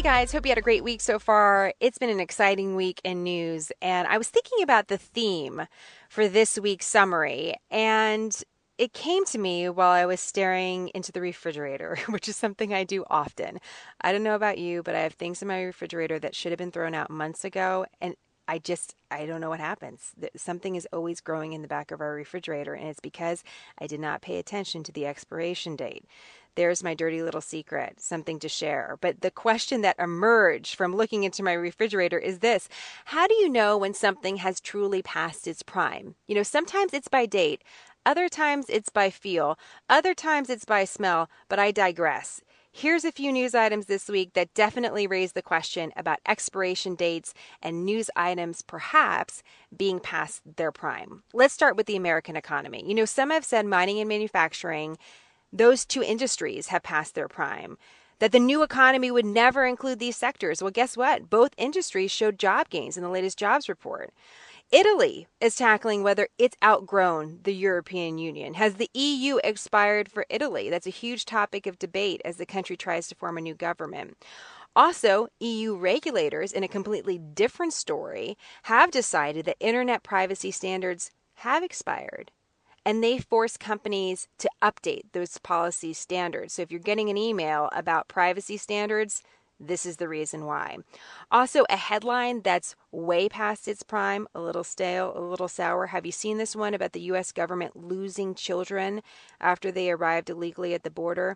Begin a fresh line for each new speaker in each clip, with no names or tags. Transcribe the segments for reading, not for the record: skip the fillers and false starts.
guys, hope you had a great week so far. It's been an exciting week in news, and I was thinking about the theme for this week's summary, and it came to me while I was staring into the refrigerator, which is something I do often. I don't know about you, but I have things in my refrigerator that should have been thrown out months ago, and I don't know what happens. Something is always growing in the back of our refrigerator, and it's because I did not pay attention to the expiration date. There's my dirty little secret, something to share. But the question that emerged from looking into my refrigerator is this: how do you know when something has truly passed its prime? You know, sometimes it's by date, other times it's by feel, other times it's by smell, but I digress. Here's a few news items this week that definitely raise the question about expiration dates and news items perhaps being past their prime. Let's start with the American economy. You know, some have said mining and manufacturing, those two industries have passed their prime, that the new economy would never include these sectors. Well, guess what? Both industries showed job gains in the latest jobs report. Italy is tackling whether it's outgrown the European Union. Has the EU expired for Italy? That's a huge topic of debate as the country tries to form a new government. Also, EU regulators, in a completely different story, have decided that internet privacy standards have expired. And they force companies to update those policy standards. So if you're getting an email about privacy standards, this is the reason why. Also, a headline that's way past its prime, a little stale, a little sour. Have you seen this one about the U.S. government losing children after they arrived illegally at the border?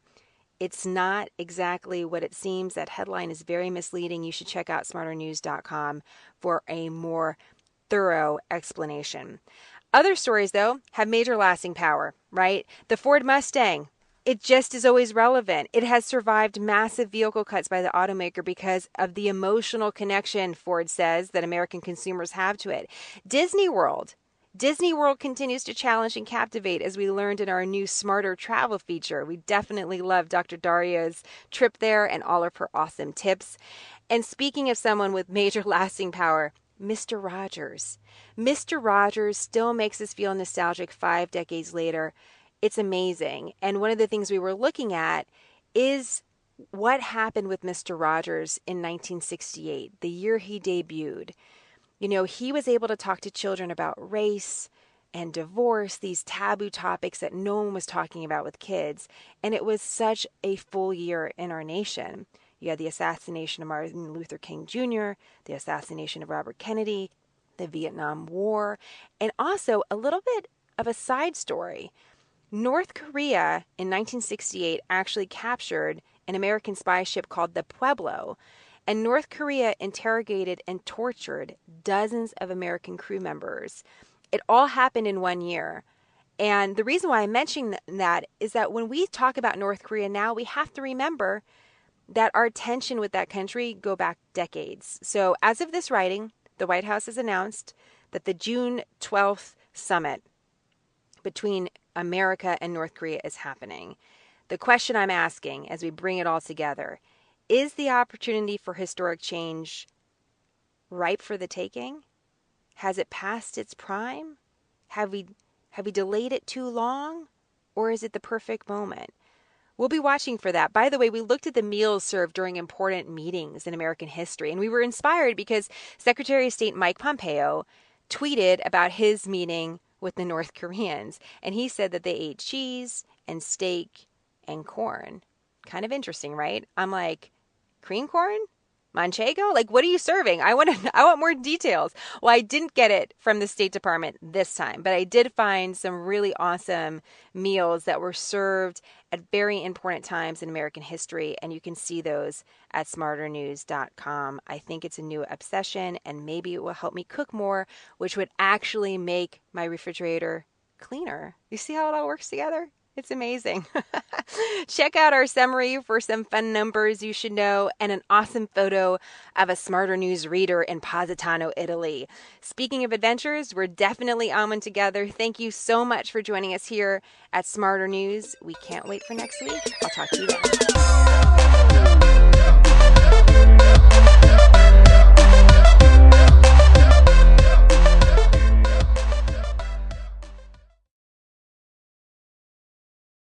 It's not exactly what it seems. That headline is very misleading. You should check out smarternews.com for a more thorough explanation. Other stories, though, have major lasting power, right? The Ford Mustang. It just is always relevant. It has survived massive vehicle cuts by the automaker because of the emotional connection, Ford says, that American consumers have to it. Disney World continues to challenge and captivate, as we learned in our new Smarter travel feature. We definitely love Dr. Daria's trip there and all of her awesome tips. And speaking of someone with major lasting power, Mr. Rogers. Mr. Rogers still makes us feel nostalgic 5 decades later. It's amazing. And one of the things we were looking at is what happened with Mr. Rogers in 1968, the year he debuted. You know, he was able to talk to children about race and divorce, these taboo topics that no one was talking about with kids. And it was such a full year in our nation. You had the assassination of Martin Luther King Jr., the assassination of Robert Kennedy, the Vietnam War, and also a little bit of a side story. North Korea in 1968 actually captured an American spy ship called the Pueblo, and North Korea interrogated and tortured dozens of American crew members. It all happened in 1 year. And the reason why I'm mentioning that is that when we talk about North Korea now, we have to remember that our tension with that country go back decades. So as of this writing, the White House has announced that the June 12th summit between America and North Korea is happening. The question I'm asking as we bring it all together, is the opportunity for historic change ripe for the taking? Has it passed its prime? Have we delayed it too long? Or is it the perfect moment? We'll be watching for that. By the way, we looked at the meals served during important meetings in American history, and we were inspired because Secretary of State Mike Pompeo tweeted about his meeting with the North Koreans, and he said that they ate cheese and steak and corn. Kind of interesting, right? I'm like, cream corn? Manchego? Like, what are you serving? I want more details. Well, I didn't get it from the State Department this time, but I did find some really awesome meals that were served at very important times in American history, and you can see those at smarternews.com. I think it's a new obsession, and maybe it will help me cook more, which would actually make my refrigerator cleaner. You see how it all works together? It's amazing. Check out our summary for some fun numbers you should know and an awesome photo of a Smarter News reader in Positano, Italy. Speaking of adventures, we're definitely on one together. Thank you so much for joining us here at Smarter News. We can't wait for next week. I'll talk to you then.